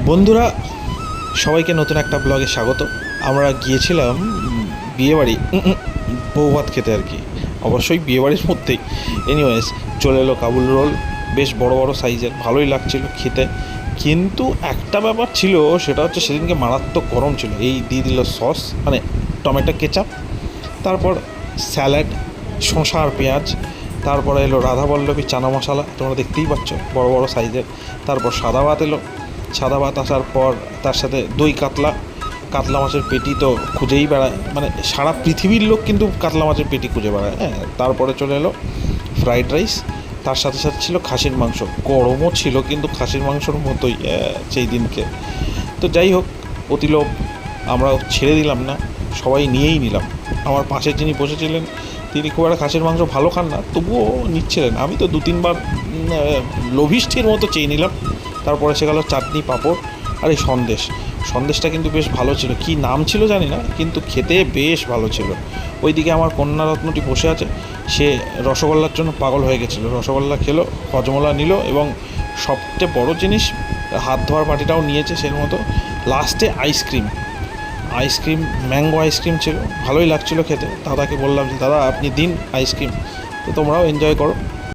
বন্ধুরা, সবাইকে নতুন একটা ব্লগে স্বাগত। আমরা গিয়েছিলাম বিয়েবাড়ি, বৌভাত খেতে আর কি, অবশ্যই বিয়েবাড়ির মধ্যেই। এনিওয়েজ, চলে এলো কাবুল রোল, বেশ বড় বড় সাইজের, ভালোই লাগছিল খেতে। কিন্তু একটা ব্যাপার ছিল, সেটা হচ্ছে সেদিনকে মারাত্মক গরম ছিল। এই দিয়ে দিল সস, মানে টমেটো কেচাপ, তারপর স্যালাড, শসা আর পেঁয়াজ, তারপরে এলো রাধাবল্লভী চানা মশলা, তোমরা দেখতেই পাচ্ছ বড় বড় সাইজের। তারপর সাদা ভাত এলো। সাদা ভাত আসার পর তার সাথে দই কাতলা, কাতলা মাছের পেটি তো খুঁজেই বেড়ায়, মানে সারা পৃথিবীর লোক কিন্তু কাতলা মাছের পেটি খুঁজে বেড়ায়। হ্যাঁ, তারপরে চলে এলো ফ্রাইড রাইস, তার সাথে সাথে ছিল খাসির মাংস। গরমও ছিল কিন্তু খাসির মাংসর মতোই সেই দিনকে। তো যাই হোক, অতিলোভ আমরা ছেড়ে দিলাম না, সবাই নিয়েই নিলাম। আমার পাশে যিনি বসেছিলেন তিনি খুব একটা খাসির মাংস ভালো খান না, তবুও নিচ্ছিলেন। আমি তো 2-3 বার লোভিষ্ঠির মতো চেয়ে নিলাম। তারপরে সে গেল চাটনি, পাঁপড় আর এই সন্দেশটা কিন্তু বেশ ভালো ছিল। কি নাম ছিল জানি না, কিন্তু খেতে বেশ ভালো ছিল। ওইদিকে আমার কন্যারত্নটি বসে আছে, সে রসগোল্লার জন্য পাগল হয়ে গেছিলো। রসগোল্লা খেলো, হজমোলা নিল, এবং সবচেয়ে বড় জিনিস, হাত ধোয়ার বাটিটাও নিয়েছে সের মতো। লাস্টে আইসক্রিম, ম্যাঙ্গো আইসক্রিম ছিল, ভালোই লাগছিলো খেতে। দাদাকে বললাম যে দাদা আপনি দিন আইসক্রিম, তো তোমরাও এনজয় করো।